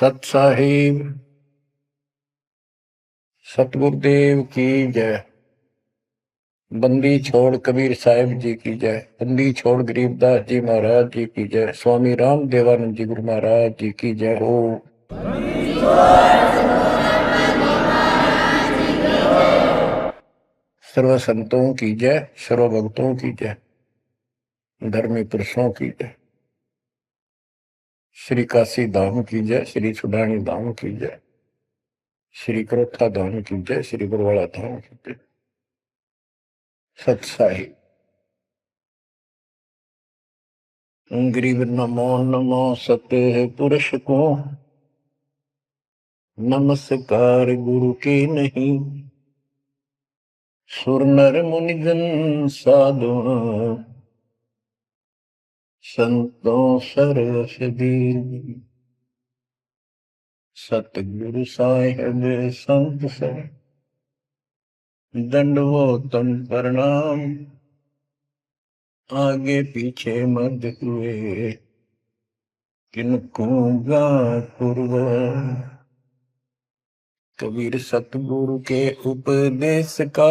सत साहिब सतगुरुदेव की जय। बंदी छोड़ कबीर साहिब जी की जय। बंदी छोड़ गरीबदास जी महाराज जी की जय। स्वामी राम देवानंद जी गुरु महाराज जी की जय हो। सर्व संतों की जय, सर्व भक्तों की जय, धर्मी पुरुषों की जय। श्री काशी धाम की जय, श्री सुडानी धाम की जय, श्री करोथा धाम की जय, श्री बरवाड़ा धाम की जय। सत साहिब गरीब नमो नमो सत्य पुरुष को, नमस्कार गुरु के नहीं। सुर नर मुनिजन साधु, संतों सरस दीन। सतगुरु साहिब संत सब, दंडवतन प्रणाम। आगे पीछे मत हुए, किनको पूर्व। कबीर सतगुरु के उपदेश का,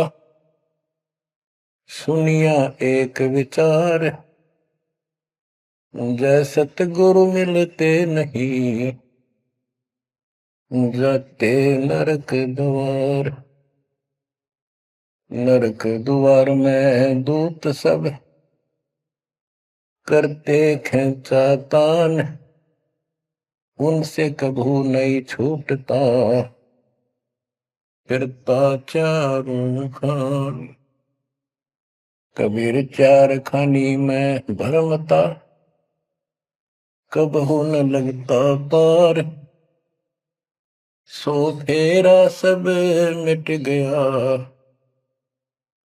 सुनिया एक विचार। जय सतगुरु मिलते नहीं, जाते नरक द्वार। नरक द्वार में दूत सब, करते खेचा तान। उनसे कभू नहीं छूटता, फिरता चारों खान। कबीर चार खानी में भरमता, कबहू न लगता पार। सो फेरा सब मिट गया,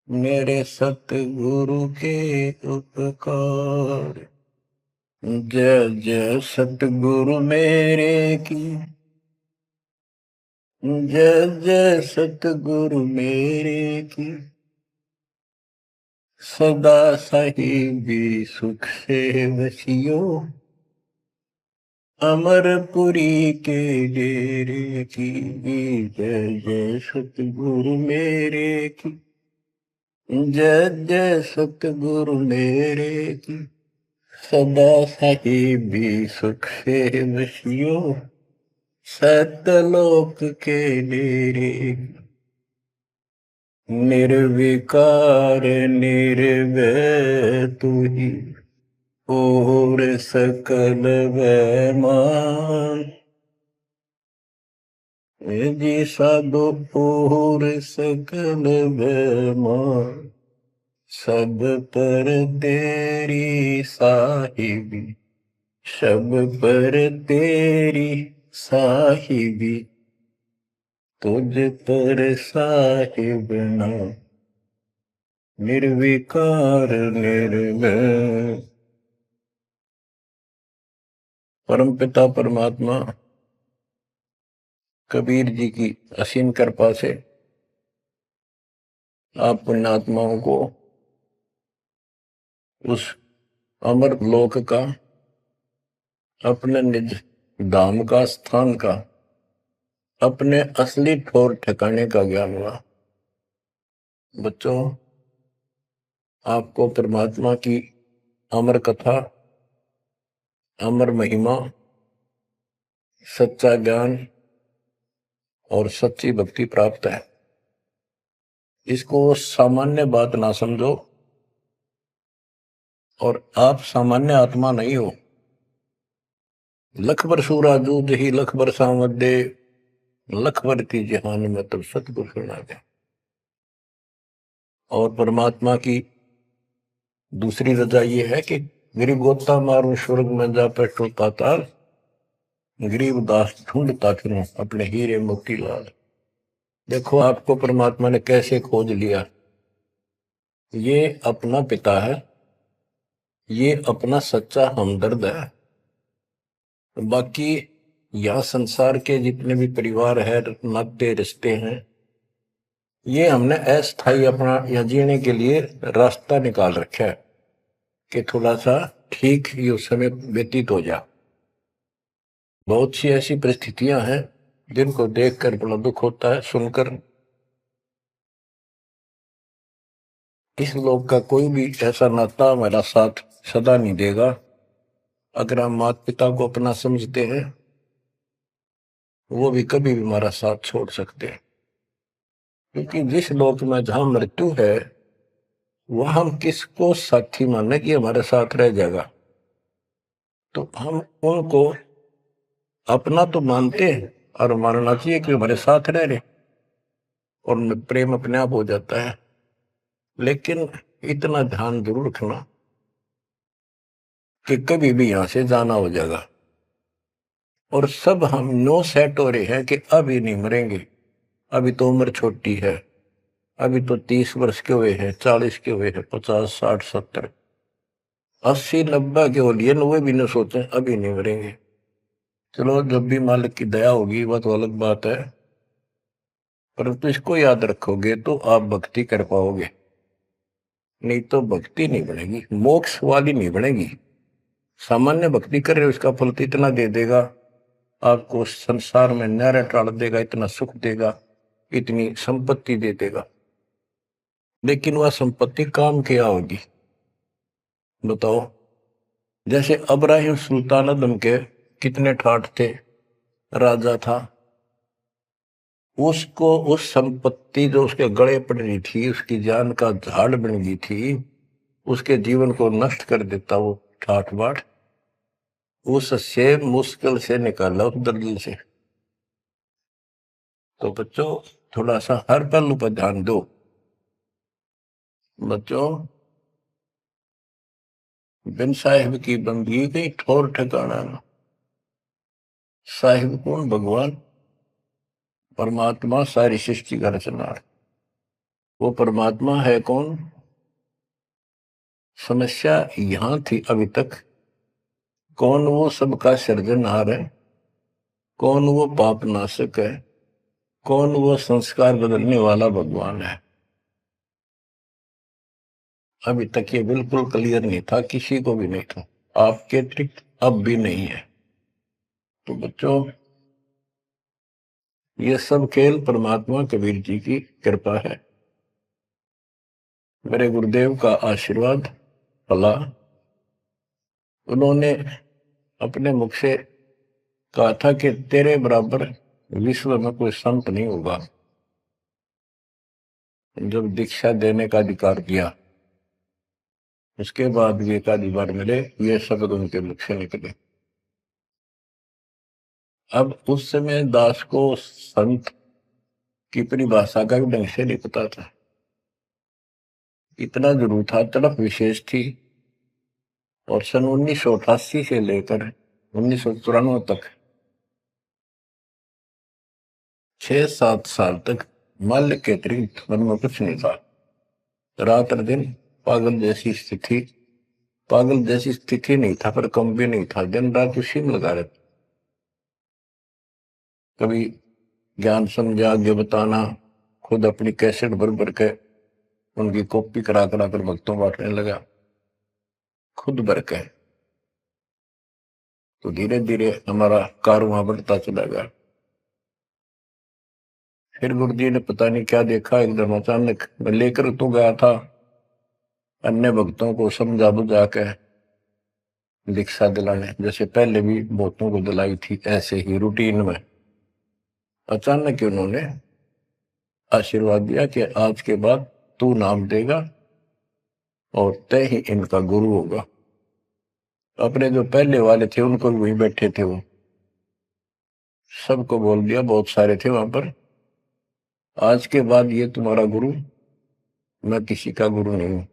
मेरे सतगुरु के उपकार। जय जय सतगुरु मेरे की, जय जय सतगुरु मेरे की। सदा साहिबी सुख से वसियो, अमरपुरी के डेरे की। जय जय सतगुरु मेरे की, जय जय सतगुरु मेरे की। सदा साहिबी सुख से वसियो, सतलोक के डेरे। निर्विकार निर्भय तू ही, और सकल वैमान। जी साधो और सकल वैमान। सब पर तेरी साहिबी, सब पर तेरी साहिबी। तुझ पर साहिब नाम, निर्विकार निर्भय। परम पिता परमात्मा कबीर जी की असीम कृपा से आप पुण्यात्माओं को उस अमर लोक का, अपने निज धाम का, स्थान का, अपने असली ठोर ठिकाने का ज्ञान हुआ। बच्चों, आपको परमात्मा की अमर कथा, अमर महिमा, सच्चा ज्ञान और सच्ची भक्ति प्राप्त है। इसको सामान्य बात ना समझो, और आप सामान्य आत्मा नहीं हो। लख बर सूरा दूध ही लख बर सामत दे, लख बर की जहान में तब सतगुरु सुना दे। और परमात्मा की दूसरी रजा ये है कि गरीब गोता मारू स्वर्ग में जा पेटो पाताल। गरीब दास ढूंढता फिरूं अपने हीरे मोती लाल। देखो आपको परमात्मा ने कैसे खोज लिया। ये अपना पिता है, ये अपना सच्चा हमदर्द है। बाकी यह संसार के जितने भी परिवार है, नाते रिश्ते हैं, ये हमने अस्थायी अपना या जीने के लिए रास्ता निकाल रखा है कि थोड़ा सा ठीक ये समय व्यतीत हो जा। बहुत सी ऐसी परिस्थितियां हैं जिनको देखकर बड़ा दुख होता है सुनकर। इस लोक का कोई भी ऐसा नाता हमारा साथ सदा नहीं देगा। अगर हम माता पिता को अपना समझते हैं, वो भी कभी भी हमारा साथ छोड़ सकते हैं। क्योंकि जिस लोक में जहां मृत्यु है, वह हम किसको साथी माने कि हमारे साथ रह जाएगा। तो हम उनको अपना तो मानते हैं और मानना चाहिए कि हमारे साथ रह रहे, और प्रेम अपने आप हो जाता है। लेकिन इतना ध्यान जरूर रखना कि कभी भी यहां से जाना हो जाएगा। और सब हम नो सेट हो रहे हैं कि अभी नहीं मरेंगे, अभी तो उम्र छोटी है, अभी तो 30 वर्ष के हुए हैं, 40 के हुए हैं, 50, 60, 70, 80, 90 के हो लिए, 90 भी न सोचे अभी नहीं मरेंगे। चलो जब भी मालिक की दया होगी वह तो अलग बात है, परंतु इसको याद रखोगे तो आप भक्ति कर पाओगे। नहीं तो भक्ति नहीं बनेगी, मोक्ष वाली नहीं बनेगी। सामान्य भक्ति कर रहे हो, इसका फल तो इतना दे देगा, आपको संसार में न्यारे टाल देगा, इतना सुख देगा, इतनी संपत्ति दे देगा। लेकिन वह संपत्ति काम क्या होगी बताओ। जैसे अब्राहिम सुल्तान अदम के कितने ठाठ थे, राजा था, उसको उस संपत्ति जो उसके गले पड़ रही थी, उसकी जान का झाड़ बन गई थी, उसके जीवन को नष्ट कर देता वो ठाठ बाट, उससे मुश्किल से निकाला उस दलदल से। तो बच्चों थोड़ा सा हर पहलू पर ध्यान दो। बच्चों बिन साहिब की बंदगी कहीं ठोर ठिकाना ना। साहिब कौन? भगवान परमात्मा, सारी सृष्टि का रचना। वो परमात्मा है कौन? समस्या यहां थी अभी तक, कौन वो सबका सृजनहार है, कौन वो पाप नाशक है, कौन वो संस्कार बदलने वाला भगवान है। अभी तक ये बिल्कुल क्लियर नहीं था, किसी को भी नहीं था, आपके अतिरिक्त अब भी नहीं है। तो बच्चों ये सब खेल परमात्मा कबीर जी की कृपा है, मेरे गुरुदेव का आशीर्वाद फला। उन्होंने अपने मुख से कहा था कि तेरे बराबर विश्व में कोई संत नहीं होगा। जब दीक्षा देने का अधिकार दिया, उसके बाद भी एक आधी बार मिले, ये शब्द उनके मुख से निकले। अब उस समय दास को संत की परिभाषा का भी ढंग से नहीं पता था। इतना जरूर था, तड़प विशेष थी। और सन 1988 से लेकर 1994 तक 6-7 साल तक माल्य के अतिरिक्त मन में कुछ नहीं था। रात और दिन पागल जैसी स्थिति, पागल जैसी स्थिति नहीं था पर कम भी नहीं था, दिन रात उसी में लगा रहता। कभी ज्ञान समझा आगे बताना, खुद अपनी कैसेट भर भर के उनकी कॉपी करा करा कर भक्तों बांटने लगा, खुद भर के। तो धीरे धीरे हमारा कारवां बढ़ता चला गया। फिर गुरु जी ने पता नहीं क्या देखा, एकदम अचानक मैं लेकर तो गया था, अन्य भक्तों को समझा बुझा के दीक्षा दिलाने, जैसे पहले भी बहुतों को दिलाई थी, ऐसे ही रूटीन में। अचानक ही उन्होंने आशीर्वाद दिया कि आज के बाद तू नाम देगा और तय ही इनका गुरु होगा। अपने जो पहले वाले थे उनको भी वहीं बैठे थे, वो सबको बोल दिया, बहुत सारे थे वहां पर, आज के बाद ये तुम्हारा गुरु, मैं किसी का गुरु नहीं हूं।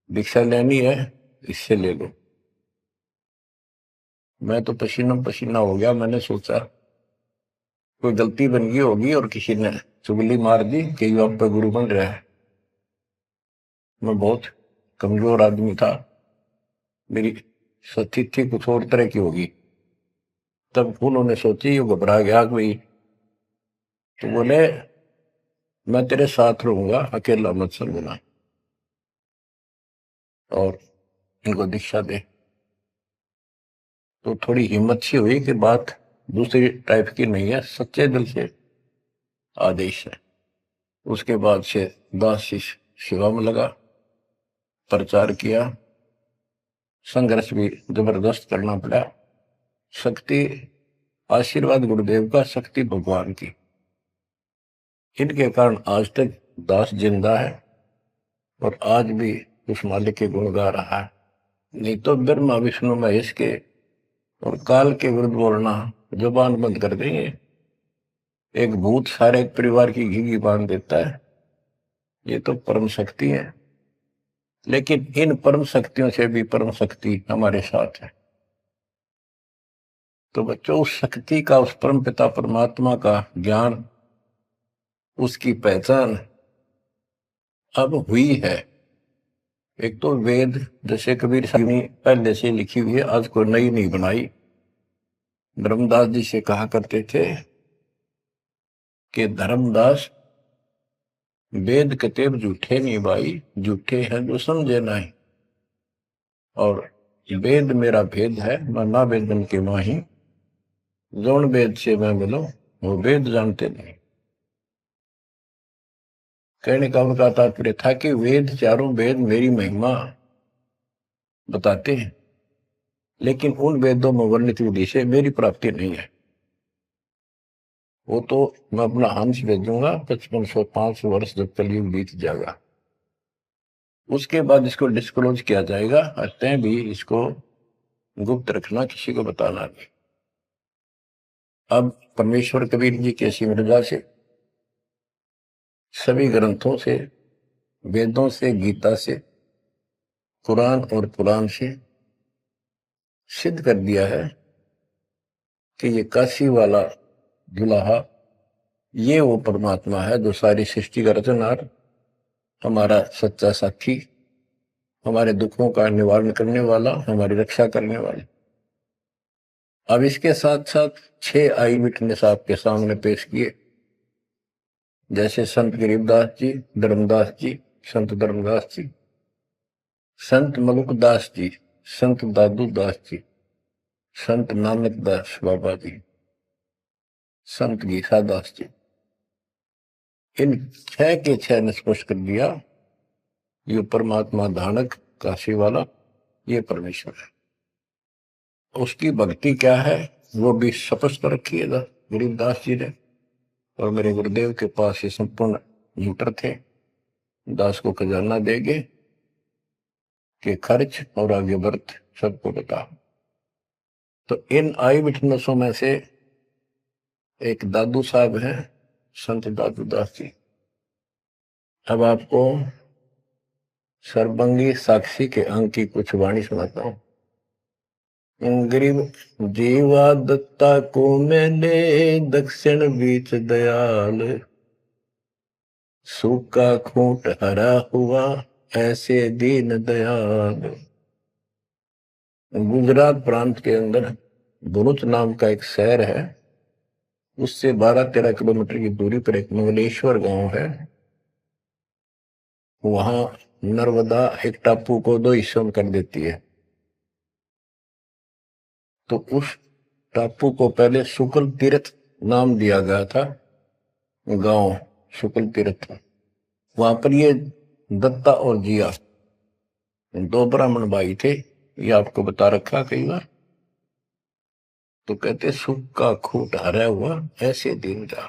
दीक्षा लेनी है इससे ले लो। मैं तो पसीना पसीना हो गया, मैंने सोचा कोई गलती बन गई होगी और किसी ने चुगली मार दी कि ये आप पे गुरु बन रहा है। मैं बहुत कमजोर आदमी था, मेरी स्थिति कुछ और तरह की होगी। तब उन्होंने सोची, ये घबरा गया कोई, तो बोले मैं तेरे साथ रहूंगा, अकेला मत समझना, और इनको दीक्षा दे। तो थोड़ी हिम्मत सी हुई कि बात दूसरी टाइप की नहीं है, सच्चे दिल से आदेश है। उसके बाद से दास शिष्य सेवा में लगा, प्रचार किया, संघर्ष भी जबरदस्त करना पड़ा। शक्ति आशीर्वाद गुरुदेव का, शक्ति भगवान की, इनके कारण आज तक दास जिंदा है और आज भी उस मालिक के गुण गा रहा है। नहीं तो ब्रह्मा विष्णु महेश के और काल के विरुद्ध बोलना जुबान बंद कर देंगे। एक भूत सारे परिवार की घी बांध देता है, ये तो परम शक्ति है। लेकिन इन परम शक्तियों से भी परम शक्ति हमारे साथ है। तो बच्चों, उस शक्ति का, उस परम पिता परमात्मा का ज्ञान, उसकी पहचान अब हुई है। एक तो वेद, जैसे कबीर साहब ने पहले से लिखी हुई है, आज कोई नई नहीं बनाई। धर्मदास जी से कहा करते थे कि धर्मदास वेद कतेब झूठे नहीं भाई, झूठे हैं जो समझे नहीं। और वेद मेरा भेद है, मैं ना वेदन के माही, जौन वेद से मैं मिलो वो वेद जानते नहीं। कहने का उनका तात्पर्य था कि वेद, चारों वेद मेरी महिमा बताते हैं, लेकिन उन वेदों में वर्णित विधि से मेरी प्राप्ति नहीं है। वो तो मैं अपना हंस भेजूंगा 5505 वर्ष जब कलयुग बीत जाएगा, उसके बाद इसको डिस्क्लोज किया जाएगा। तय भी इसको गुप्त रखना, किसी को बताना नहीं। अब परमेश्वर कबीर जी के मृदा से, सभी ग्रंथों से, वेदों से, गीता से, कुरान और पुराण से सिद्ध कर दिया है कि ये काशी वाला दुल्हा, ये वो परमात्मा है जो सारी सृष्टि का रचनहार, हमारा सच्चा साथी, हमारे दुखों का निवारण करने वाला, हमारी रक्षा करने वाला। अब इसके साथ साथ 6 आई विटनेस आपके सामने पेश किए, जैसे संत गरीबदास जी, धर्मदास जी, संत धर्मदास जी, संत मलुकदास जी, संत दादू दास जी, संत नानक दास बाबा जी, संत गीता दास जी। इन 6 के 6 ने स्पष्ट कर दिया, ये परमात्मा धानक काशी वाला, ये परमेश्वर है। उसकी भक्ति क्या है वो भी स्पष्ट रखिएगा गरीबदास जी ने। और मेरे गुरुदेव के पास ये संपूर्ण मीटर थे, दास को खजाना देंगे कि खर्च और आगे वर्त सबको बता। तो इन आई विटनेसों में से एक दादू साहब हैं, संत दादू दास जी। अब आपको सर्वंगी साक्षी के अंक की कुछ वाणी सुनाता हूं। गरीब जीवा दत्ता को मैंने दक्षिण बीच दयाल, सूखा खूंट हरा हुआ ऐसे दीन दयाल। गुजरात प्रांत के अंदर भरूच नाम का एक शहर है, उससे 12-13 किलोमीटर की दूरी पर एक मंगलेश्वर गांव है। वहां नर्मदा एक टापू को 2 हिस्सों में कर देती है। तो उस टापू को पहले शुक्ल तीर्थ नाम दिया गया था, गांव शुक्ल तीर्थ। वहां पर ये दत्ता और जिया 2 ब्राह्मण भाई थे, ये आपको बता रखा कई बार। तो कहते सूखा खूंट हरा हुआ ऐसे दिन का।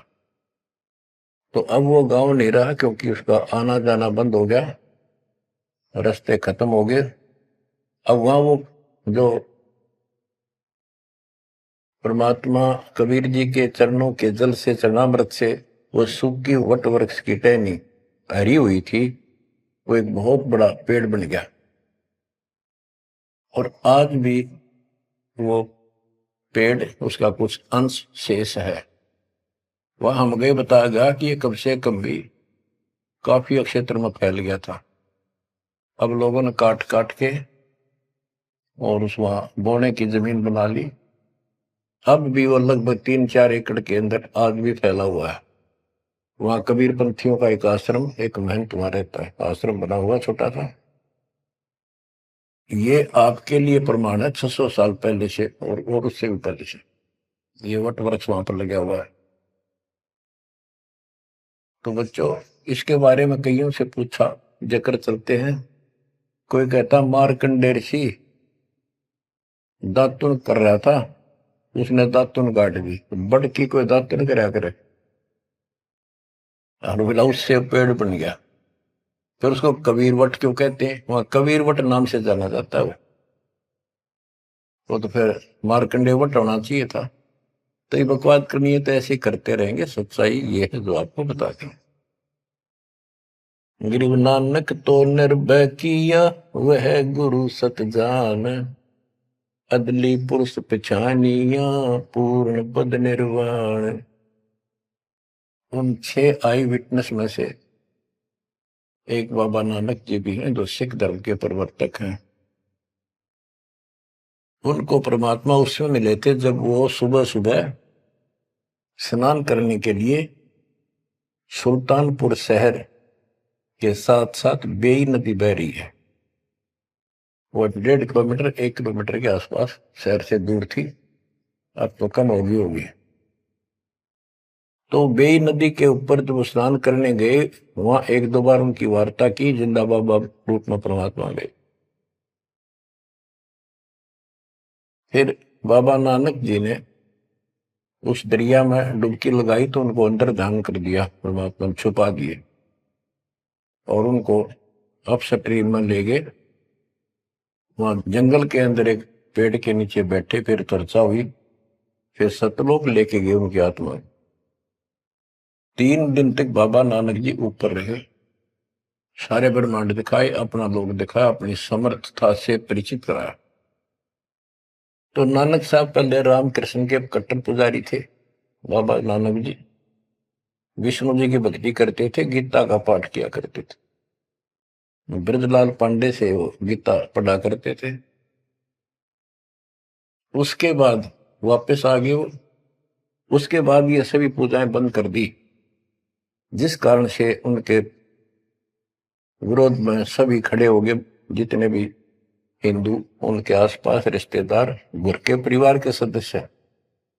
तो अब वो गांव नहीं रहा, क्योंकि उसका आना जाना बंद हो गया, रास्ते खत्म हो गए। अब वहां वो जो परमात्मा कबीर जी के चरणों के जल से, चरणामृत से वो सूखी वट वृक्ष की टहनी हरी हुई थी, वो एक बहुत बड़ा पेड़ बन गया। और आज भी वो पेड़, उसका कुछ अंश शेष है। वह हम गए, बताया गया कि ये कब से कब भी काफी क्षेत्र में फैल गया था। अब लोगों ने काट काट के और उस वहां बोने की जमीन बना ली। अब भी वो लगभग 3-4 एकड़ के अंदर आज भी फैला हुआ है। वहां कबीर पंथियों का एक आश्रम, एक महंत वहां रहता है, आश्रम बना हुआ छोटा सा। ये आपके लिए प्रमाण है 600 साल पहले से और उससे भी पहले से ये वट वृक्ष वहां पर लगा हुआ है। तो बच्चों इसके बारे में कईयों से पूछा, जिक्र चलते हैं। कोई कहता मार्कंडेय ऋषि दातुन कर रहा था, उसने दातुन काट दी। बड़ की कोई दातुन करा करे और बोला उससे पेड़ बन गया। फिर उसको कबीर वट क्यों कहते हैं? वहां कबीर वट नाम से जाना जाता है वो तो फिर मार्कंडेय वट होना चाहिए था। तो ये बकवाद करनी है तो ऐसे ही करते रहेंगे। सच्चाई ये है जो आपको बता दें। गुरु नानक तो निर्भय किया, वह गुरु सत जान, अदली पुरुष पछानिया, पूर्ण पद निर्वाण। उन 6 आई विटनेस में से एक बाबा नानक जी भी हैं, जो सिख धर्म के प्रवर्तक हैं। उनको परमात्मा उस समय मिले थे जब वो सुबह सुबह स्नान करने के लिए सुल्तानपुर शहर के साथ साथ बेई नदी बह रही है। वो 1.5 किलोमीटर 1 किलोमीटर के आसपास शहर से दूर थी, अब तो कम होगी। तो बेई नदी के ऊपर जब स्नान करने गए, वहां 1-2 बार उनकी वार्ता की, जिंदा बाबा रूप में परमात्मा गए। फिर बाबा नानक जी ने उस दरिया में डुबकी लगाई तो उनको अंदर ध्यान कर दिया, परमात्मा ने छुपा दिए और उनको अपस्ट्रीम में ले गए। वहां जंगल के अंदर एक पेड़ के नीचे बैठे, फिर चर्चा हुई, फिर सतलोक लेके गए उनकी आत्मा। 3 दिन तक बाबा नानक जी ऊपर रहे, सारे ब्रह्मांड दिखाए, अपना लोक दिखाया, अपनी समर्थता से परिचित कराया। तो नानक साहब पहले रामकृष्ण के कट्टर पुजारी थे। बाबा नानक जी विष्णु जी की भक्ति करते थे, गीता का पाठ किया करते थे। ब्रजलाल पांडे से वो गीता पढ़ा करते थे। उसके बाद वापस आ गए वो। उसके बाद ये सभी पूजाएं बंद कर दी, जिस कारण से उनके विरोध में सभी खड़े हो गए, जितने भी हिंदू, उनके आसपास रिश्तेदार, घर के परिवार के सदस्य।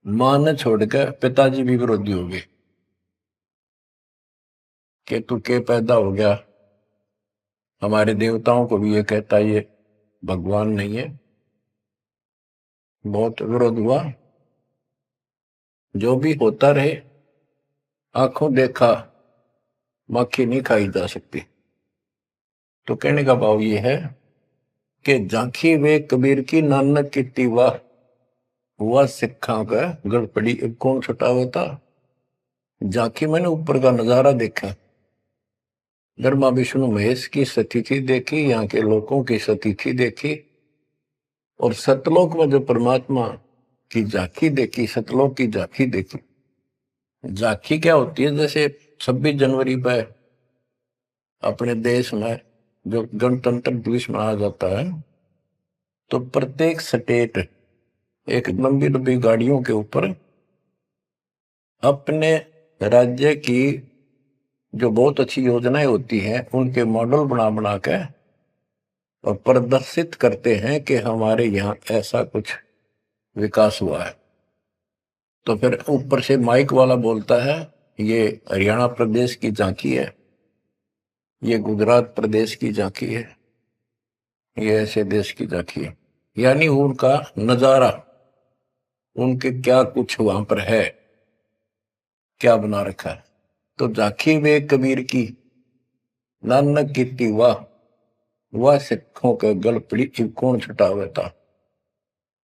मां ने छोड़कर पिताजी भी विरोधी हो गए कि तू के पैदा हो गया, हमारे देवताओं को भी ये कहता ये भगवान नहीं है। बहुत विरोध हुआ। जो भी होता रहे, आंखों देखा मक्खी नहीं खाई जा सकती। तो कहने का भाव ये है कि झांकी वे कबीर की नानक की वाह, हुआ सिखा का गड़पड़ी कौन छुटावा था। झांकी मैंने ऊपर का नजारा देखा, ब्रह्मा विष्णु महेश की स्थिति देखी, यहाँ के लोगों की स्थिति देखी, और सतलोक में जो परमात्मा की झांकी देखी, सतलोक की झांकी देखी। झांकी क्या होती है? जैसे 26 जनवरी पर अपने देश में जो गणतंत्र दिवस मनाया जाता है, तो प्रत्येक स्टेट एक लंबी लंबी गाड़ियों के ऊपर अपने राज्य की जो बहुत अच्छी योजनाएं होती हैं उनके मॉडल बना बना के और प्रदर्शित करते हैं कि हमारे यहाँ ऐसा कुछ विकास हुआ है। तो फिर ऊपर से माइक वाला बोलता है ये हरियाणा प्रदेश की झांकी है, ये गुजरात प्रदेश की झांकी है, ये ऐसे देश की झांकी है। यानी उनका नजारा, उनके क्या कुछ वहां पर है, क्या बना रखा है। तो झांकी वे कबीर की नानक की वाह, वह सिखों के गल पड़ी कौन छुटावे था।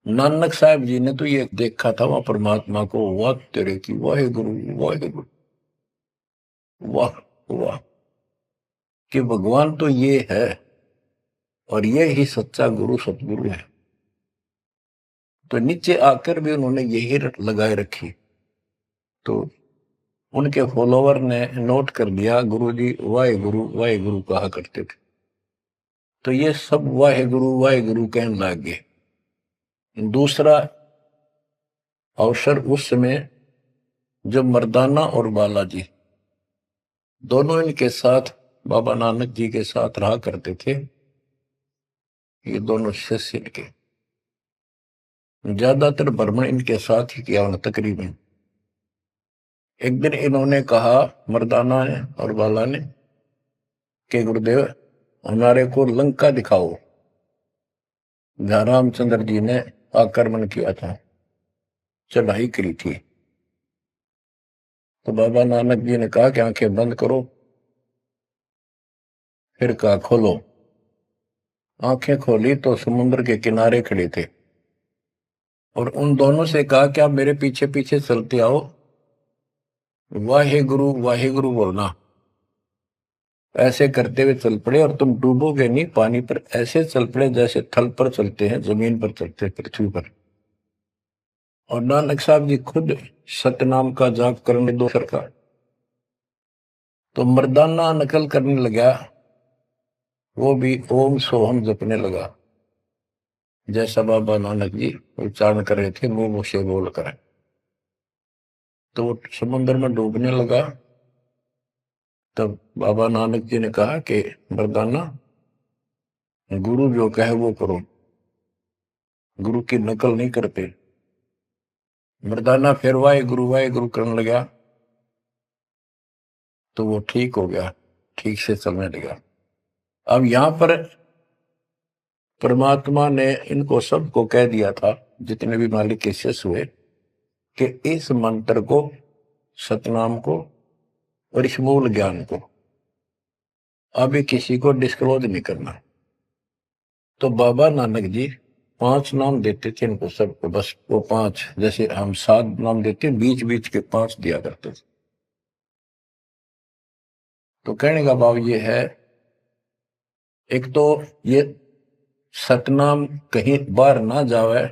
नानक साहब जी ने तो ये देखा था वहां परमात्मा को, वाह तेरे की वाहे गुरु वाहे गुरु, वाह वाह, कि भगवान तो ये है और ये ही सच्चा गुरु सतगुरु है। तो नीचे आकर भी उन्होंने यही रट लगाए रखी। तो उनके फॉलोवर ने नोट कर लिया, गुरु जी वाहे गुरु कहा करते थे। तो ये सब वाहे गुरु कहने लग गए। दूसरा अवसर उस समय जब मर्दाना और बालाजी दोनों इनके साथ बाबा नानक जी के साथ रहा करते थे, ये दोनों शिष्य इनके, ज्यादातर भ्रमण इनके साथ ही किया उन्होंने तकरीबन। एक दिन इन्होंने कहा, मर्दाना ने और बाला ने, कि गुरुदेव हमारे को लंका दिखाओ, जहां रामचंद्र जी ने आक्रमण किया था, चढ़ाई करी थी। तो बाबा नानक जी ने कहा कि आंखें बंद करो, फिर कहा खोलो। आंखें खोली तो समुद्र के किनारे खड़े थे, और उन दोनों से कहा कि आप मेरे पीछे पीछे चलते आओ, वाहे गुरु बोलना। ऐसे करते हुए चल पड़े, और तुम डूबोगे नहीं पानी पर, ऐसे चल पड़े जैसे थल पर चलते हैं, जमीन पर चलते हैं, पृथ्वी पर। और नानक साहब जी खुद सतनाम का जाप करने दो सरकार, तो मर्दाना नकल करने लगा, वो भी ओम सोहम जपने लगा, जैसा बाबा नानक जी उच्चारण कर रहे थे मुंह से बोल कर। तो वो समुद्र में डूबने लगा। तब बाबा नानक जी ने कहा कि मर्दाना, गुरु जो कहे वो करो, गुरु की नकल नहीं करते। मर्दाना फिर वाहे गुरु करने लगा, तो वो ठीक हो गया, ठीक से चलने लगा। अब यहां पर परमात्मा ने इनको सबको कह दिया था, जितने भी मालिक के शिष्य हुए, कि इस मंत्र को, सतनाम को और इस मूल ज्ञान को अभी किसी को डिस्क्लोज नहीं करना। तो बाबा नानक जी 5 नाम देते थे इनको सबको, बस वो 5, जैसे हम 7 नाम देते, बीच बीच के 5 दिया करते थे। तो कहने का भाव ये है, एक तो ये सतनाम कहीं बाहर ना जावे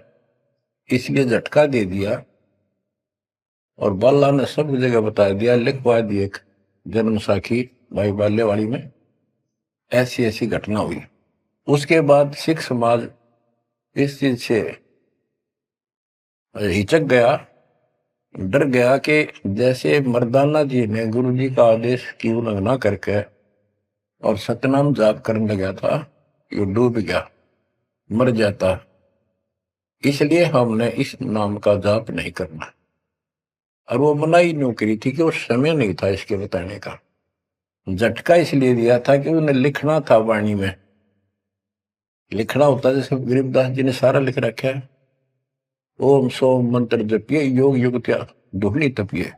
इसलिए झटका दे दिया, और बाला ने सब जगह बता दिया, लिखवा दी एक जन्म साखी भाई बाल्यवाड़ी में, ऐसी ऐसी घटना हुई। उसके बाद सिख समाज इस चीज से हिचक गया, डर गया कि जैसे मर्दाना जी ने गुरु जी का आदेश की उल्लंघना करके और सतनाम जाप करने लगा था, ये डूब गया, मर जाता, इसलिए हमने इस नाम का जाप नहीं करना। और वो मनाही न्यू करी थी कि वो समय नहीं था इसके बताने का, झटका इसलिए दिया था कि उन्हें लिखना था वाणी में, लिखना होता जैसे गरीबदास जी ने सारा लिख रखा है, ओम सोम मंत्र जपिए योग युग त्या दुहनी तपिए,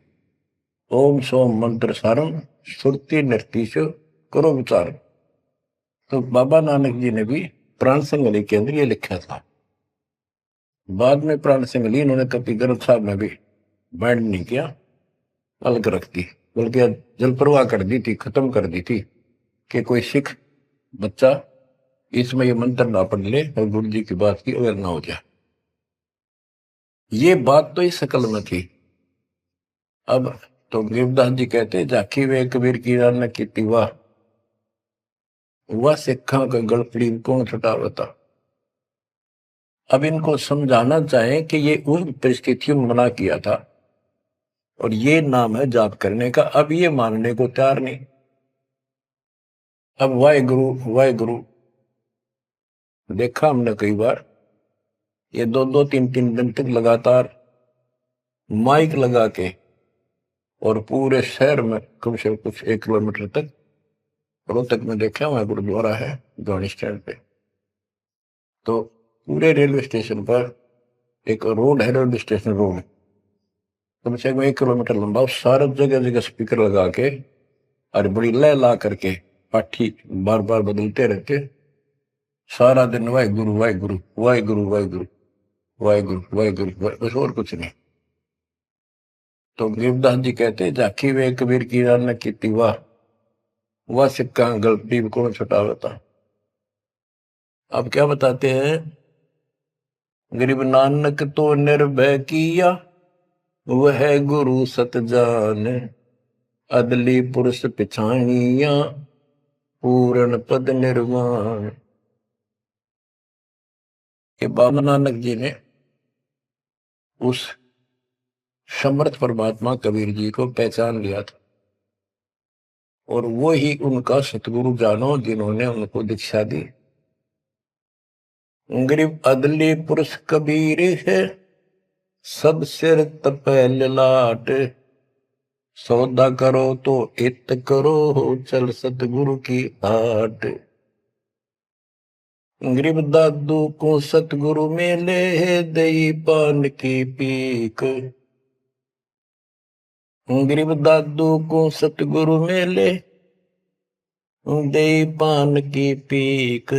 ओम सोम मंत्र सारम सुरति नृतीश करो विचार। तो बाबा नानक जी ने भी प्राण संगली के अंदर ये लिखा था। बाद में प्राण संगली इन्होंने कपि ग्रंथ साहब में भी बैंड नहीं किया, अलग रख दी, बल्कि जल प्रवाह कर दी थी, खत्म कर दी थी कि कोई सिख बच्चा इसमें ये मंत्र ना पढ़ ले और गुरु जी की बात की अवेयर ना हो जाए। ये बात तो इस शकल में थी। अब तो गरीबदास जी कहते, जाखी वे कबीर की रान की वाह, वह सिखा का गड़पड़ी कौन छुटावता। अब इनको समझाना चाहें कि ये उन परिस्थितियों में मना किया था, और ये नाम है जाप करने का, अब ये मानने को तैयार नहीं। अब वाहे गुरु देखा हमने कई बार, ये 2-2 3-3 दिन तक लगातार माइक लगा के, और पूरे शहर में कम से कम कुछ 1 किलोमीटर तक, रोहतक में देखा वहां गुरुद्वारा है गाड़ी स्टैंड पे, तो पूरे रेलवे स्टेशन पर एक रोड है, रेलवे स्टेशन रोड कम से कम 1 किलोमीटर लंबा, सारे जगह जगह स्पीकर लगा के और बड़ी लय ला करके पाठी बार बार बदलते रहते, सारा दिन वाहे गुरु वाहे गुरु वाहे गुरु वाहे गुरु वाहे गुरु वाहे गुरु, बस और कुछ नहीं। तो गरीबदास जी कहते, जाखी वे कबीर की रान की वाह, वह सिक्का गलती कौन छुटावता। अब क्या बताते हैं, गरीब नानक तो निर्भय किया, वह गुरु सत जान, अदली पुरुष पिछाणिया, पूर्ण पद निर्वाण। के बाबा नानक जी ने उस समर्थ परमात्मा कबीर जी को पहचान लिया था, और वो ही उनका सतगुरु जानो जिन्होंने उनको दीक्षा दी। गरीब अदली पुरुष कबीर है, सब सिर तपे ललाट। सौदा करो तो इत करो, चल सतगुरु की आट। गरीब दादू को सतगुरु मेले, दई पान की पीक। गरीब दादू को सतगुरु मेले, दई पान की पीक।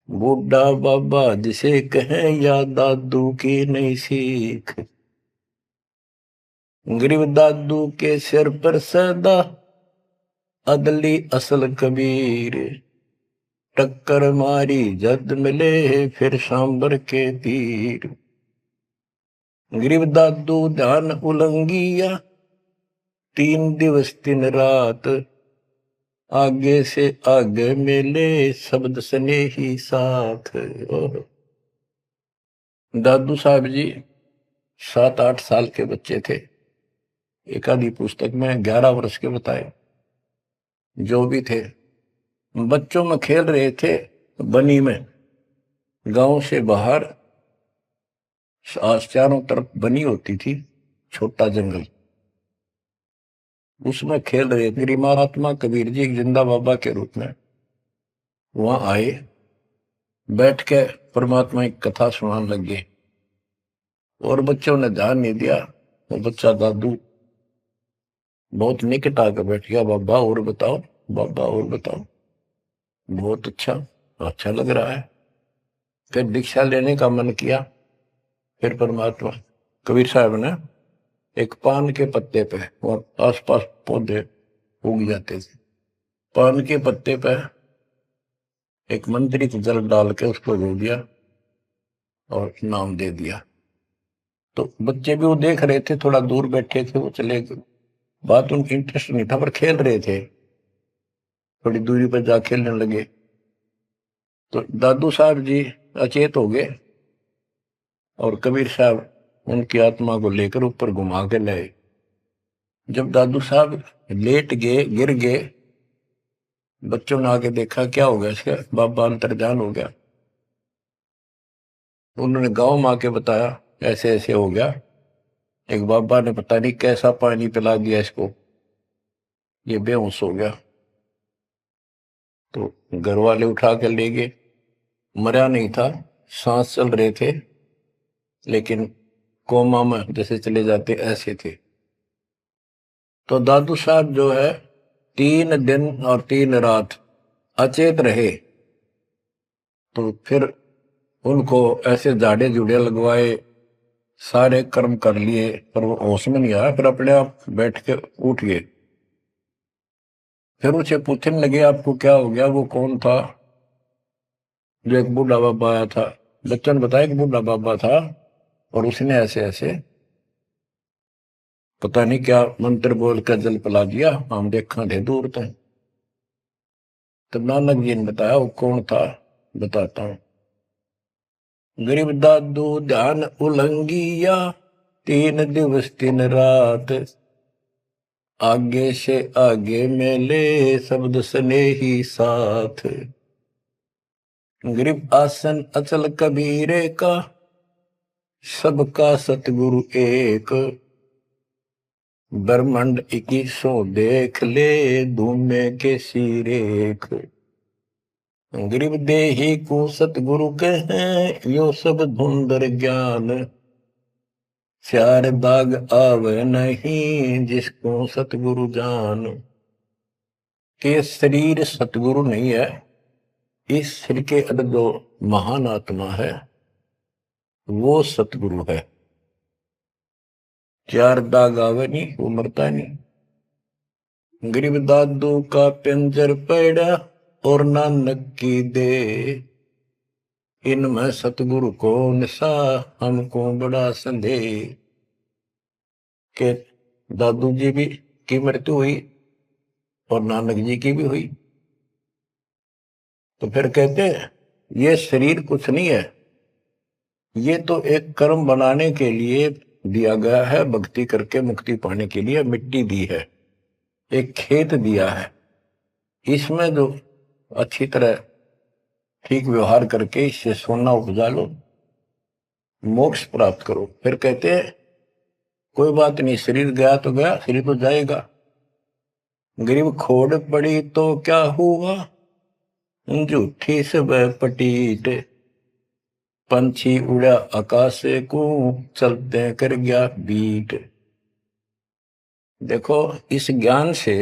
बूढ़ा बाबा जिसे कहें, या दादू की नई सीख। गरीब दादू के सिर पर सदा, अदली असल कबीर। टक्कर मारी जद मिले, फिर सांबर के तीर। गरीब दादू ध्यान उलंगिया, 3 दिवस 3 रात। आगे से आगे मिले, शब्द स्नेही साथ। दादू साहब जी 7-8 साल के बच्चे थे। एक आधी पुस्तक में 11 वर्ष के बताए। जो भी थे, बच्चों में खेल रहे थे बनी में। गांव से बाहर चारों तरफ बनी होती थी, छोटा जंगल, उसमें खेल रहे थे। मेरी महात्मा कबीर जी जिंदा बाबा के रूप में वहां आए, बैठ के परमात्मा की कथा सुनाने लगे और बच्चों ने ध्यान नहीं दिया। वो बच्चा दादू बहुत निकट आकर बैठ गया, बाबा और बताओ, बाबा और बताओ। बहुत अच्छा लग रहा है। फिर दीक्षा लेने का मन किया। फिर परमात्मा कबीर साहब ने एक पान के पत्ते पे, और आसपास पौधे उग जाते थे, पान के पत्ते पे एक मंत्रित जल डाल के उसको धो दिया और नाम दे दिया। तो बच्चे भी वो देख रहे थे, थोड़ा दूर बैठे थे, वो चले गए। बात उनकी इंटरेस्ट नहीं था, पर खेल रहे थे। थोड़ी दूरी पर जा खेलने लगे तो दादू साहब जी अचेत हो गए और कबीर साहब उनकी आत्मा को लेकर ऊपर घुमा के लाए। जब दादू साहब लेट गए, गिर गए, बच्चों ने आके देखा क्या हो गया इसका, बाबा अंतर्ध्यान हो गया। उन्होंने गांव में आके बताया ऐसे ऐसे हो गया। एक बाबा ने पता नहीं कैसा पानी पिला दिया इसको, ये बेहोश हो गया। तो घर वाले उठा के ले गए। मरा नहीं था, सांस चल रहे थे, लेकिन कोमा में जैसे चले जाते ऐसे थे। तो दादू साहब जो है 3 दिन और 3 रात अचेत रहे। तो फिर उनको ऐसे झाड़े जुड़े लगवाए, सारे कर्म कर लिए, पर वो होश में नहीं आया। फिर अपने आप बैठ के उठ गए। फिर उसे पूछने लगे आपको क्या हो गया, वो कौन था? जो एक बूढ़ा बाबा आया था। बच्चों ने बताया कि बूढ़ा बाबा था और उसने ऐसे ऐसे पता नहीं क्या मंत्र बोल कर जल पिला दिया, हम देखा थे दूर थे। तब नानक जी ने बताया वो कौन था, बताता हूं। गरीब दादू ध्यान उलंगिया, 3 दिवस 3 रात। आगे से आगे मेले, शब्द स्नेही साथ। गरीब आसन अचल कबीरे का, सबका सतगुरु एक। ब्रह्मांड 2100 देख ले, धूमे के सिरेख। गरीब देही को सतगुरु कहें, यो सब धुंधर ज्ञान। चार दाग आवे नहीं, जिसको सतगुरु जान। के शरीर सतगुरु नहीं है, इस शरीर के अंदर जो महान आत्मा है वो सतगुरु है। 4 दाग आवे नहीं, वो मरता नहीं। गरीब दादू का पिंजर पड़ा, और नानक की दे। इनमें सतगुरु को निशा, हमको बड़ा संदेह। के दादू जी भी की मृत्यु हुई और नानक जी की भी हुई। तो फिर कहते हैं ये शरीर कुछ नहीं है, ये तो एक कर्म बनाने के लिए दिया गया है, भक्ति करके मुक्ति पाने के लिए मिट्टी दी है, एक खेत दिया है। इसमें जो अच्छी तरह ठीक व्यवहार करके इससे सोना उपजा लो, मोक्ष प्राप्त करो। फिर कहते हैं कोई बात नहीं, शरीर गया तो गया, शरीर तो जाएगा। गरीब खोड़ पड़ी तो क्या हुआ, झूठी सब पटीट, पंछी उड़ा आकाश को, चलते कर गया बीट। देखो, इस ज्ञान से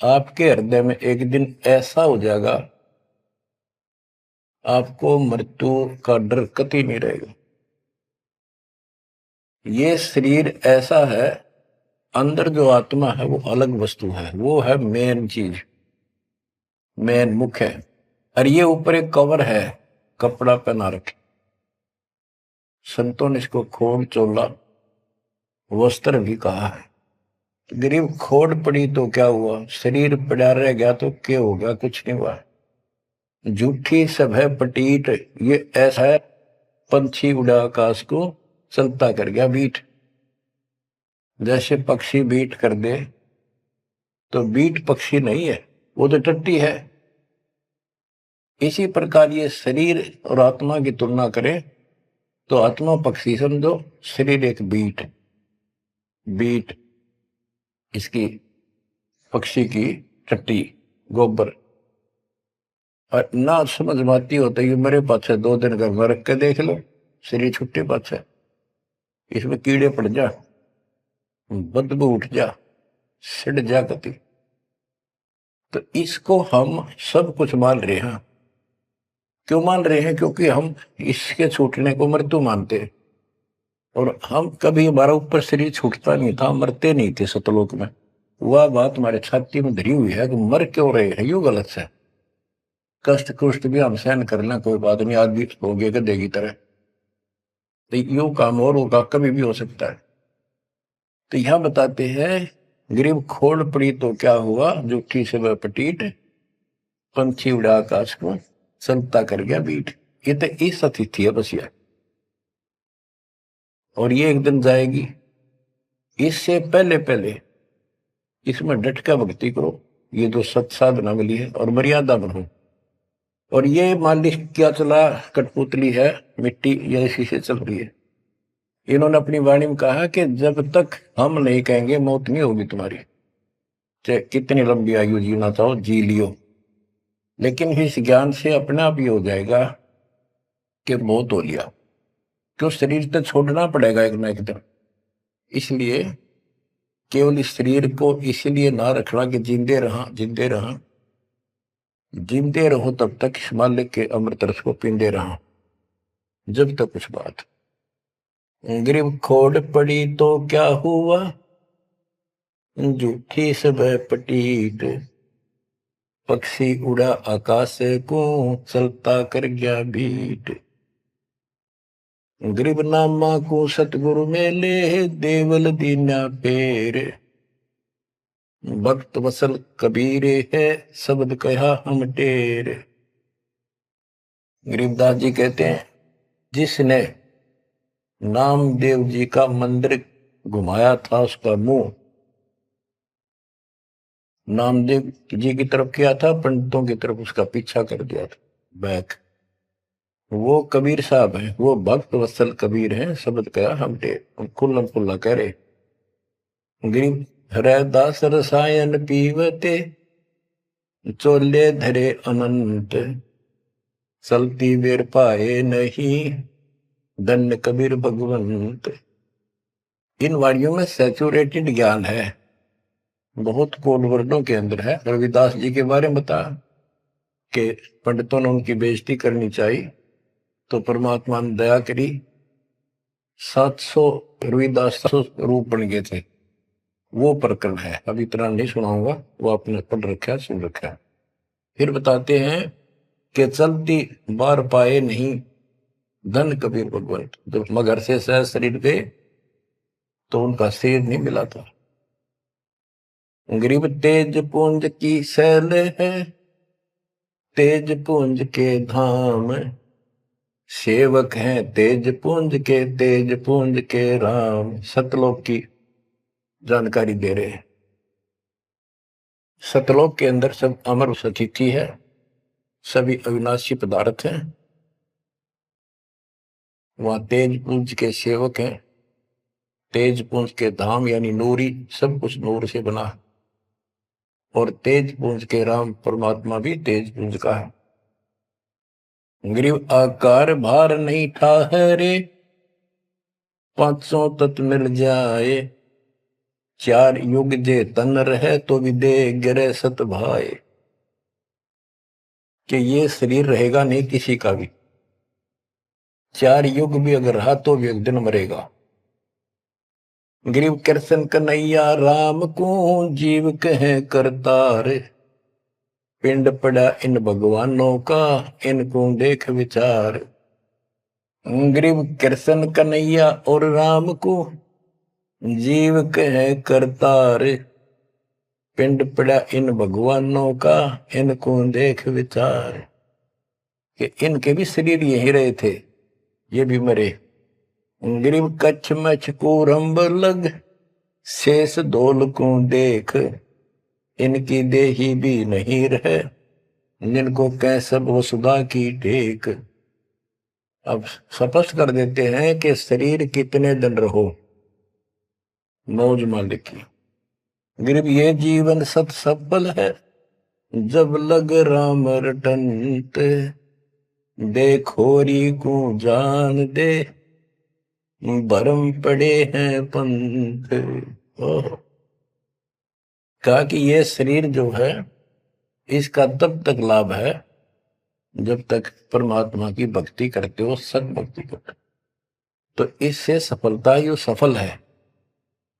आपके हृदय में एक दिन ऐसा हो जाएगा, आपको मृत्यु का डर कतई नहीं रहेगा। ये शरीर ऐसा है, अंदर जो आत्मा है वो अलग वस्तु है, वो है मेन चीज, मेन मुख्य है। और ये ऊपर एक कवर है, कपड़ा पहना रखे। संतों ने इसको खोड़ चोला वस्त्र भी कहा है। गरीब खोड़ पड़ी तो क्या हुआ, शरीर पड़ा रह गया तो क्या हो गया, कुछ नहीं हुआ। झूठी सब है पटीट, ये ऐसा है पंछी उड़ा आकाश को, चलता कर गया बीट। जैसे पक्षी बीट कर दे तो बीट पक्षी नहीं है, वो तो टट्टी है। इसी प्रकार ये शरीर और आत्मा की तुलना करें तो आत्मा पक्षी समझो, शरीर एक बीट, बीट इसकी पक्षी की टट्टी, गोबर। और ना समझ में आती होता है कि मेरे पास 2 दिन का वर्क के देख लो, शरीर छुट्टे पास है, इसमें कीड़े पड़ जा, बदबू उठ जा, सिड़ जा गति। तो इसको हम सब कुछ मान रहे हैं। क्यों मान रहे हैं, क्योंकि हम इसके छूटने को मृत्यु मानते हैं। और हम कभी, हमारा ऊपर शरीर छूटता नहीं था, मरते नहीं थे सतलोक में। वह बात हमारे छाती में धरी हुई है कि मर क्यों रहे हैं, यू गलत है। कष्ट कुष्ट भी हम सहन कर लें, कोई बात नहीं, आदमी हो गए गधे की तरह, तो यू काम और होगा, कभी भी हो सकता है। तो यहां बताते हैं गरीब खोड़ पड़ी तो क्या हुआ, जूठी से वह पटीट, पंछी उड़ा आकाश को, चलता कर गया बीट। ये तो इस अतिथि है बस यह, और ये एक दिन जाएगी। इससे पहले पहले इसमें डट कर भक्ति करो, ये जो सत साधना मिली है, और मर्यादा बनो। और ये मान ली क्या चला, कठपुतली है, मिट्टी या इसी से चल रही है। इन्होंने अपनी वाणी में कहा कि जब तक हम नहीं कहेंगे मौत नहीं होगी तुम्हारी, चाहे कितनी लंबी आयु जीना चाहो जी लियो। लेकिन इस ज्ञान से अपने आप ही हो जाएगा कि मौत हो लिया, क्यों शरीर तो छोड़ना पड़ेगा एक ना एक दिन। इसलिए केवल इस शरीर को इसलिए ना रखना कि जिंदे रहा, जिंदे रहा, जिंदे रहो तब तक इस मालिक के अमृत रस को पींदे रहा, जब तक कुछ बात। गरीब खोड़ पड़ी तो क्या हुआ, झूठी सब पटीट, पक्षी उड़ा आकाश को, चलता कर गया बीट। गरीब नामा को सतगुरु मेले, देवल दीना पेर, भक्त वसल कबीरे है, शब्द कहा हम टेर। गरीबदास जी कहते हैं जिसने नामदेव जी का मंदिर घुमाया था उसका मुंह नामदेव जी की तरफ किया था, पंडितों की तरफ उसका पीछा कर दिया था, बैक। वो कबीर साहब हैं, वो भक्त वत्सल कबीर हैं, शब्द कहा हम टेर, खुल्लम खुल्ला कह रहे। गरीब हरदास रसायन पीवते, चोले धरे अनंत, चलती बेर पाए नहीं, धन्य कबीर भगवंत। इन वाणियों में सैचुरेटेड ज्ञान है, बहुत कोड वर्डों के अंदर है। रविदास जी के बारे में बता कि पंडितों ने उनकी बेइज्जती करनी चाहिए तो परमात्मा ने दया करी, 700 रविदास 700 रूप बन गए थे। वो प्रकरण है, अब इतना नहीं सुनाऊंगा, वो आपने पढ़ रखा है, सुन रखा है। फिर बताते हैं कि चलती बार पाए नहीं, धन कबीर भगवंत। जब मगर से सह शरीर गए तो उनका शरीर नहीं मिला था। गरीब तेज पुंज की शैल है, तेज पुंज के धाम, सेवक हैं तेज पुंज के, तेज पुंज के राम। सतलोक की जानकारी दे रहे हैं। सतलोक के अंदर सब अमर सतिथि है, सभी अविनाशी पदार्थ हैं। वहां तेज पुंज के सेवक हैं। तेज पुंज के धाम यानी नूरी, सब कुछ नूर से बना है। और तेज पुंज के राम परमात्मा भी तेज पुंज का है। ग्रीव आकार भार नहीं ठहरे, 500 तत् मिल जाए। 4 युग जे तन रहे तो भी दे गिरे सत भाई। कि ये शरीर रहेगा नहीं किसी का भी, 4 युग भी अगर रहा तो भी एक दिन मरेगा। ग्रीव कृष्ण कन्हैया राम को जीव कहे करतार। पिंड पड़ा इन भगवानों का, इनको देख विचार। ग्रीव कृष्ण कन्हैया और राम को जीव कहे करतार। पिंड पड़ा इन भगवानों का, इनको देख विचार। कि इनके भी शरीर यही रहे थे, ये भी मरे। ग्रीव कच्छ मछ को रंब लग, शेष धोल को देख। इनकी देही भी नहीं रहे, जिनको कह सब वसुधा की टेक। अब स्पष्ट कर देते हैं कि शरीर कितने दिन रहो, मौज मालिक की। ग्रीव ये जीवन सत सफल है, जब लग राम रटंत। देखोरी को जान दे, भरम पड़े हैं पंथ। कहा कि ये शरीर जो है इसका तब तक लाभ है जब तक परमात्मा की भक्ति करते हो, सत भक्ति करते हो, तो इससे सफलता यो सफल है।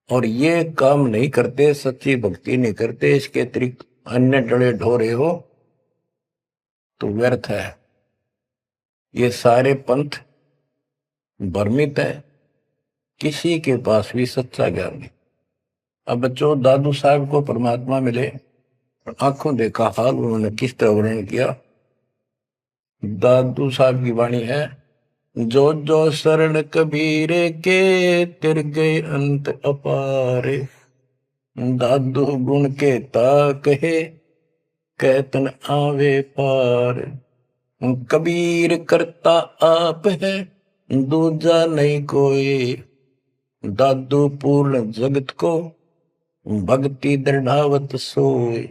और ये काम नहीं करते, सच्ची भक्ति नहीं करते, इसके अतिरिक्त अन्य डले ढोरे हो तो व्यर्थ है। ये सारे पंथ भ्रमित है, किसी के पास भी सच्चा ज्ञान नहीं। अब बच्चों, दादू साहब को परमात्मा मिले, आंखों देखा हाल उन्होंने किस तरह वर्णन किया। दादू साहब की वाणी है, जो जो शरण कबीरे के, तिर गए अंत अपारे। दादू गुण के ता कहे, कहतन आवे पार। कबीर करता आप है, दूजा नहीं कोई। दादू पूर्ण जगत को, भक्ति दृढ़ावत सोए।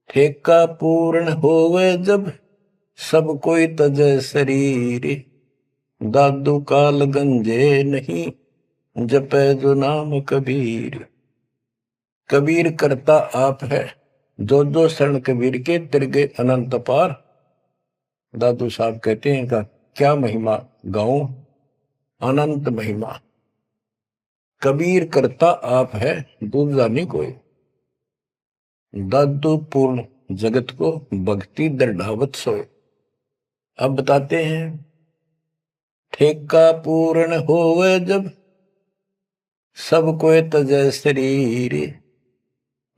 ठेका पूर्ण होवे जब, सब कोई तजय शरीर। दादू काल गंजे नहीं, जपे जो नाम कबीर। कबीर करता आप है, जो जो शरण कबीर के तिर गए अनंत पार। दादू साहब कहते हैं इनका क्या महिमा गाऊं, अनंत महिमा। कबीर करता आप है, दूसरा नहीं कोई। दादू पूर्ण जगत को, भक्ति दृढ़ावत सोए। अब बताते हैं, ठेका पूर्ण होवे जब, सब कोई तजय शरीर।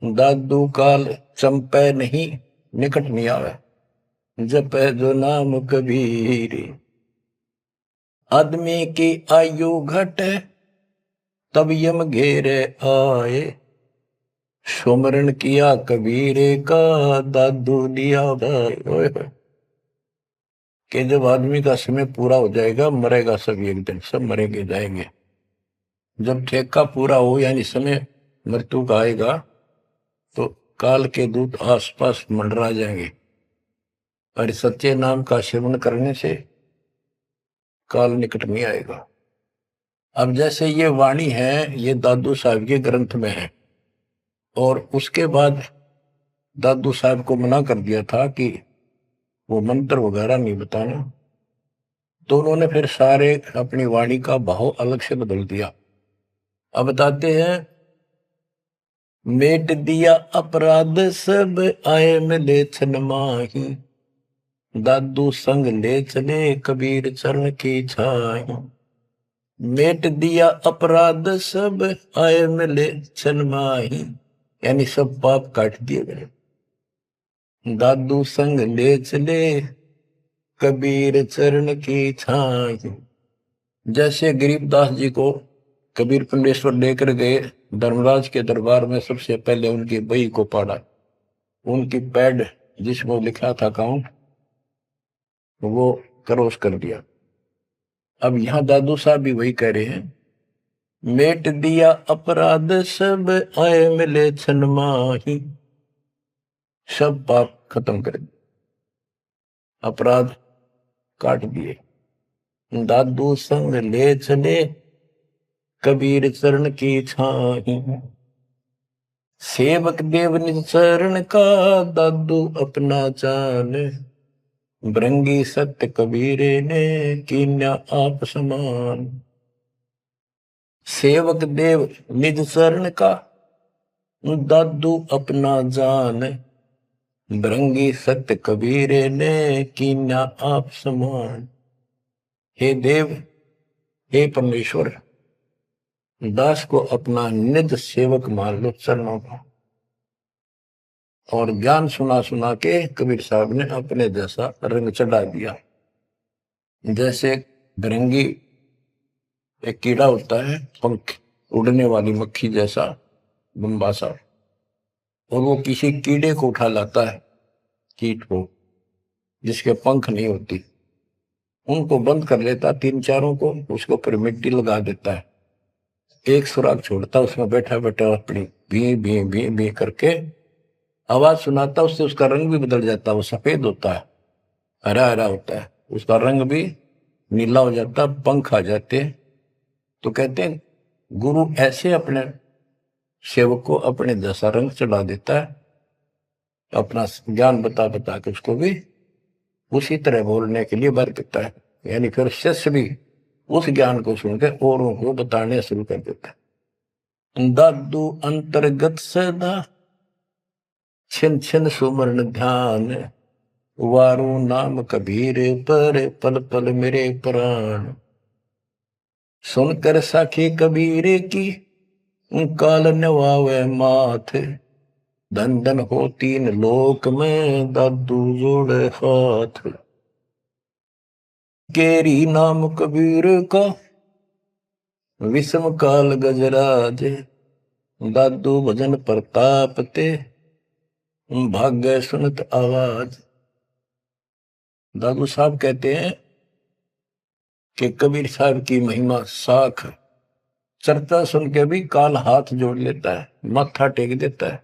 दादू काल चंपे नहीं, निकट नहीं आवे। जपे जो नाम कबीर। आदमी की आयु घटे, तब यम घेरे आए। सुमरण किया कबीरे का, दादू दिया भाई। कि जब आदमी का समय पूरा हो जाएगा, मरेगा सब एक दिन, सब मरेंगे जाएंगे। जब ठेका पूरा हो यानी समय मृत्यु का आएगा, तो काल के दूत आसपास मंडरा जाएंगे। और सच्चे नाम का सेवन करने से काल निकट नहीं आएगा। अब जैसे ये वाणी है, ये दादू साहब के ग्रंथ में है, और उसके बाद दादू साहब को मना कर दिया था कि वो मंत्र वगैरह नहीं बताना, तो उन्होंने फिर सारे अपनी वाणी का भाव अलग से बदल दिया। अब बताते हैं, मेट दिया अपराध सब, आए मिले छन माही। दादू संग ले चले, कबीर चरण की छाई। मेट दिया अपराध सब, आए मिले छन माही। यानी सब पाप काट दिए गए। दादू संग ले चले, कबीर चरण की छाई। जैसे गरीबदास जी को कबीर पंडेश्वर लेकर गए धर्मराज के दरबार में, सबसे पहले उनकी बही को पढ़ा, उनकी पैड जिसमें लिखा था काउंट, वो क्रॉस कर दिया। अब यहां दादू साहब भी वही कह रहे हैं, मेट दिया अपराध सब आए मिले छन माही, सब पाप खत्म कर दिए, अपराध काट दिए। दादू संग ले चले कबीर चरण की छाही, सेवक देव निज चरण का दादू अपना जान, भृंगी सत्य कबीरे ने कीन्या आप समान। सेवक देव निज चरण का दादू अपना जान, भृंगी सत्य कबीरे ने कीन्या आप समान। हे देव, हे परमेश्वर, दास को अपना निज सेवक मान लो चरणों का। और ज्ञान सुना सुना के कबीर साहब ने अपने जैसा रंग चढ़ा दिया। जैसे भृंगी एक कीड़ा होता है, पंख उड़ने वाली मक्खी जैसा बम्बासा, और वो किसी कीड़े को उठा लाता है, कीट को जिसके पंख नहीं होती, उनको बंद कर लेता, तीन चारों को, उसको फिर मिट्टी लगा देता है, एक सुराग छोड़ता, उसमें बैठा बैठा अपनी भी भी भी भी करके आवाज सुनाता, उससे उसका रंग भी बदल जाता, वो सफेद होता है, हरा हरा होता है, उसका रंग भी नीला हो जाता, पंख आ जाते। तो कहते हैं गुरु ऐसे अपने सेवक को अपने जैसा रंग चढ़ा देता है, अपना ज्ञान बता बता के उसको भी उसी तरह बोलने के लिए बर देता है। यानी फिर शिष्य भी उस ज्ञान को सुनकर औरों को बताने शुरू कर देता है। दादू अंतर्गत सदा छिन छिन सुमरण ध्यान, वारू नाम कबीर पर पल पल मेरे प्राण। सुनकर साखी कबीर की काल नवावे माथ, धन धन हो तीन लोक में दादू जोड़े हाथ। केरी नाम कबीर का विषम काल गजराज, दादू भजन प्रताप ते भाग्य सुनत आवाज। दादू साहब कहते हैं कि कबीर साहब की महिमा साख, चर्चा सुन के भी काल हाथ जोड़ लेता है, माथा टेक देता है,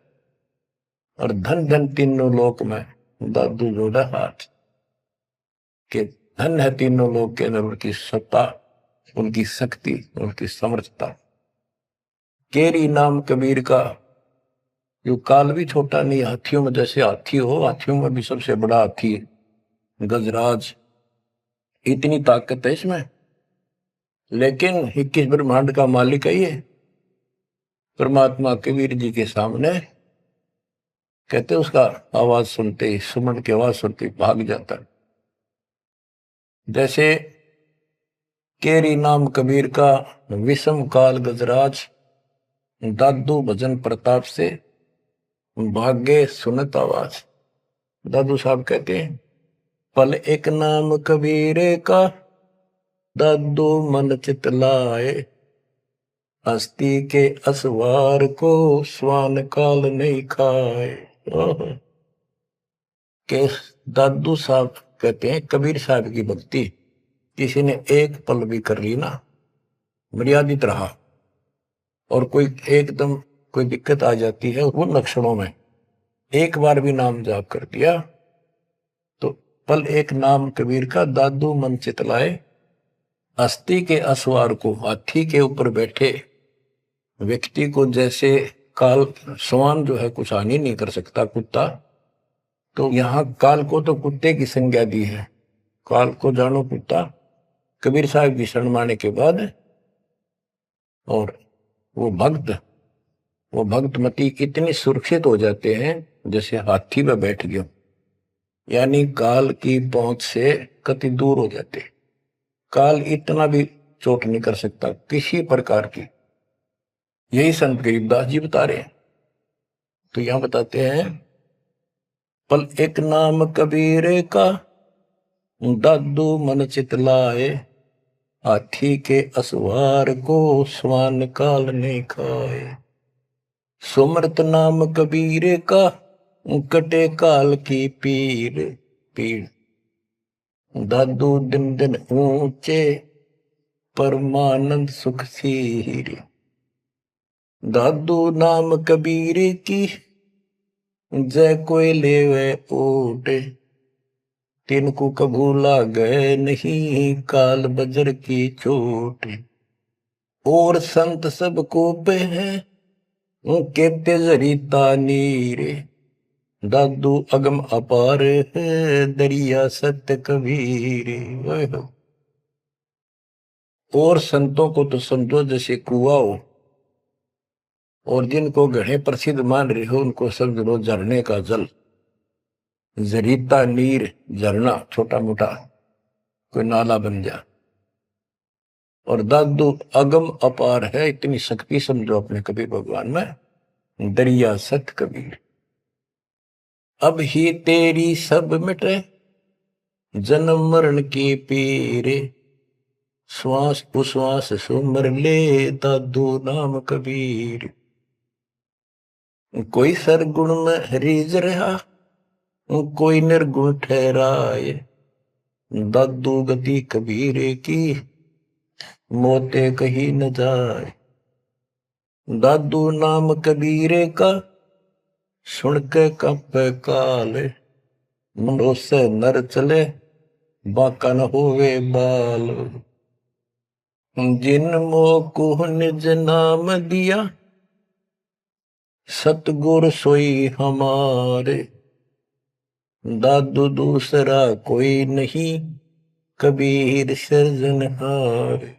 और धन धन तीनों लोक में दादू जोड़ा हाथ। के धन है तीनों लोक के अंदर उनकी सत्ता, उनकी शक्ति, उनकी समर्थता। केरी नाम कबीर का, जो काल भी छोटा नहीं, हाथियों में जैसे हाथी हो, हाथियों में भी सबसे बड़ा हाथी है गजराज, इतनी ताकत है इसमें। लेकिन 21 ब्रह्मांड का मालिक है ये परमात्मा, कबीर जी के सामने कहते उसका आवाज सुनते ही, सुमन की आवाज सुनते ही भाग जाता है। जैसे केरी नाम कबीर का विषम काल गजराज, दादू भजन प्रताप से भाग्य सुनत आवाज। दादू साहब कहते हैं पल एक नाम कबीर का, दादू मन चित लाए, हस्ती के असवार को स्वान काल नहीं खाए। के दादू साहब कहते हैं कबीर साहब की भक्ति किसी ने एक पल भी कर ली ना, मर्यादित रहा, और कोई एकदम कोई दिक्कत आ जाती है उन लक्षणों में, एक बार भी नाम जाप कर दिया तो पल एक नाम कबीर का, दादू मन चितलाए, हस्ती के असवार को, हाथी के ऊपर बैठे व्यक्ति को जैसे काल, स्वान जो है कुछ हानि नहीं कर सकता, कुत्ता, तो यहां काल को तो कुत्ते की संज्ञा दी है, काल को जानो कुत्ता। कबीर साहब की शरण माने के बाद और वो भक्त मती इतने सुरक्षित हो जाते हैं जैसे हाथी में बैठ गया, यानी काल की पहुंच से कति दूर हो जाते। काल इतना भी चोट नहीं कर सकता किसी प्रकार की, यही संत गरीबदास जी बता रहे हैं। तो यहां बताते हैं पल एक नाम कबीर का, दादू मन चितलाए, हाथी के असवार को स्वान काल ने खाए। सुमरत नाम कबीर का, कटे काल की पीर। दादू दिन दिन ऊंचे परमानंद सुख सीरे। दादू नाम कबीर की जय कोई लेवे ओटे। तिनको कभू लागे नहीं काल बजर की चोट। और संत सब को पे है उनके तेजरीता नीरे। दादू अगम अपार है दरिया सत्य कबीरे। और संतों को तो समझो जैसे कुआं हो, और जिनको घड़े प्रसिद्ध मान रहे हो उनको समझ लो झरने का जल। जरीता नीर झरना छोटा मोटा कोई नाला बन जा। और दादू अगम अपार है, इतनी शक्ति समझो अपने कबीर भगवान में। दरिया सत कबीर अब ही तेरी सब मिटे जन्म मरण के पीरे। श्वास उश्वास सुमर ले दादू नाम कबीर। कोई सरगुण में रीझ रहा कोई निर्गुण ठहराए। दादू गति कबीरे की मोते कहीं न जाए। दादू नाम कबीरे का सुन के कंपे काले। मुंडो से नर चले बाका न होवे बाल। जिन मोह निज नाम दिया सतगुर सोई हमारे। दादू दूसरा कोई नहीं कबीर सृजनहार।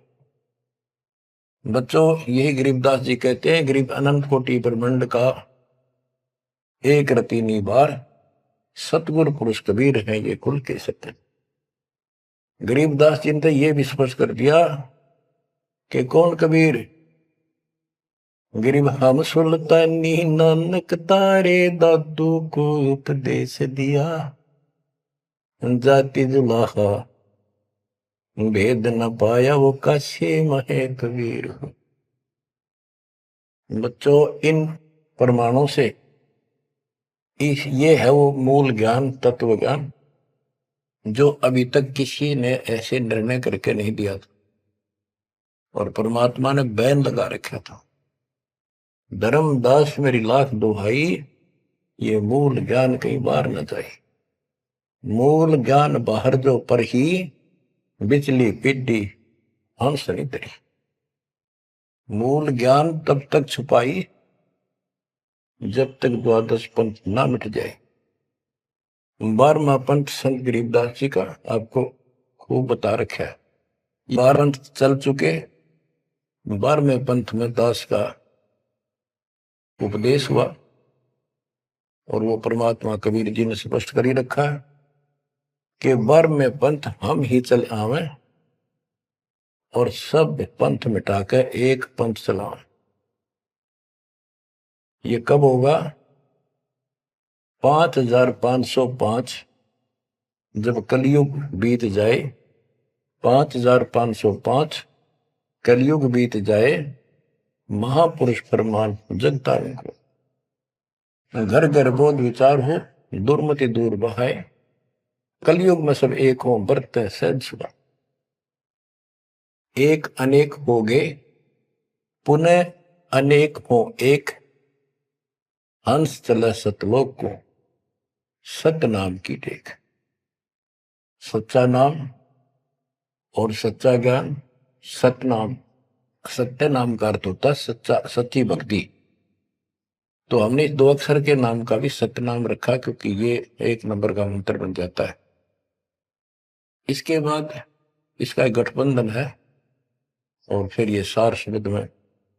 बच्चों यही गरीबदास जी कहते हैं, गरीब अनंत कोटि ब्रह्मांड का एक रति निबार सतगुरु पुरुष कबीर है ये खुल के सत्य। गरीबदास जी ने ये भी स्पष्ट कर दिया कि कौन कबीर। गरीब हम सुल्तानी नानक तारे दादू को उपदेश दिया। जाति जुलाहा भेद न पाया वो काशी महे कबीर। बच्चों इन प्रमाणों से ये है वो मूल ज्ञान तत्व ज्ञान जो अभी तक किसी ने ऐसे निर्णय करके नहीं दिया था और परमात्मा ने बैन लगा रखा था। धर्मदास मेरी लाख दुहाई ये मूल ज्ञान कहीं बाहर न जाए। मूल ज्ञान बाहर जो पर ही बिजली पिड्डी हंस नहीं तरी। मूल ज्ञान तब तक छुपाई जब तक द्वादश पंथ ना मिट जाए। 12वां पंथ संत गरीबदास जी का आपको खूब बता रखा है। 12 पंथ चल चुके, 12वें पंथ में दास का उपदेश हुआ और वो परमात्मा कबीर जी ने स्पष्ट कर ही रखा है कि 12वें पंथ हम ही चल आवे और सब पंथ मिटाकर एक पंथ चलावे। ये कब होगा? 5505 जब कलयुग बीत जाए। 5505 कलयुग बीत जाए। महापुरुष फरमान जगता को घर घर बोध विचार हो दुर्मति दूर बहाए। कलयुग में सब एक हो बरते सहज सुबह। एक अनेक हो गए पुनः अनेक हो एक। हंस चले सतलोक को सत्य नाम की टेक। सच्चा नाम और सच्चा ज्ञान। सत्य नाम, सत्य नाम का अर्थ होता है सच्चा, सच्ची भक्ति। तो हमने इस 2 अक्षर के नाम का भी सत्य नाम रखा क्योंकि ये 1 नंबर का मंत्र बन जाता है। इसके बाद इसका एक गठबंधन है और फिर ये सार शब्द में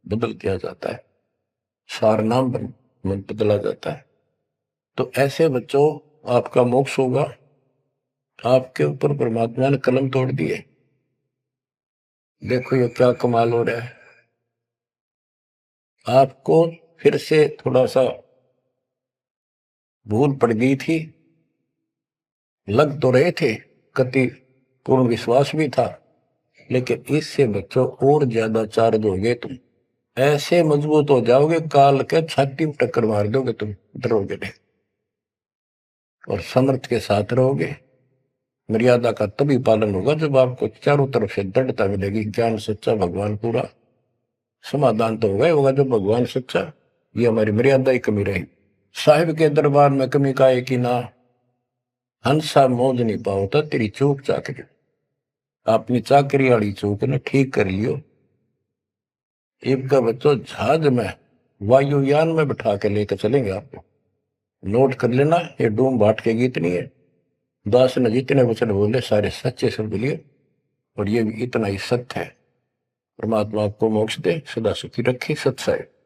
बदल दिया जाता है, सार नाम बदला जाता है। तो ऐसे बच्चों आपका मोक्ष होगा। आपके ऊपर परमात्मा ने कलम तोड़ दिए। देखो ये क्या कमाल हो रहा है। आपको फिर से थोड़ा सा भूल पड़ गई थी, लग तो रहे थे, कति पूर्ण विश्वास भी था, लेकिन इससे बच्चों और ज्यादा चार्ज हो गए। तुम ऐसे मजबूत हो जाओगे काल के छाती में टक्कर मार दोगे, तुम डरोगे नहीं और समर्थ के साथ रहोगे। मर्यादा का तभी पालन होगा जब आपको चारों तरफ से दृढ़ता मिलेगी। ज्ञान सच्चा, भगवान पूरा, समाधान तो होगा ही होगा जब भगवान सच्चा। ये हमारी मर्यादा ही कमी रही। साहिब के दरबार में कमी का है कि ना, हंसा मौज नहीं पाओता तेरी चूक चाकरी। अपनी चाकरी वाली चूक ने ठीक कर लियो। इनका बच्चों जहाज में, वायुयान में बिठा के लेकर चलेंगे आपको। नोट कर लेना, ये डूम भाट के गीत नहीं है। दास ने जितने वचन बोले सारे सच्चे शब्द लिए, और ये भी इतना ही सत्य है। परमात्मा आपको मोक्ष दे, सदा सुखी रखे। सत्य है।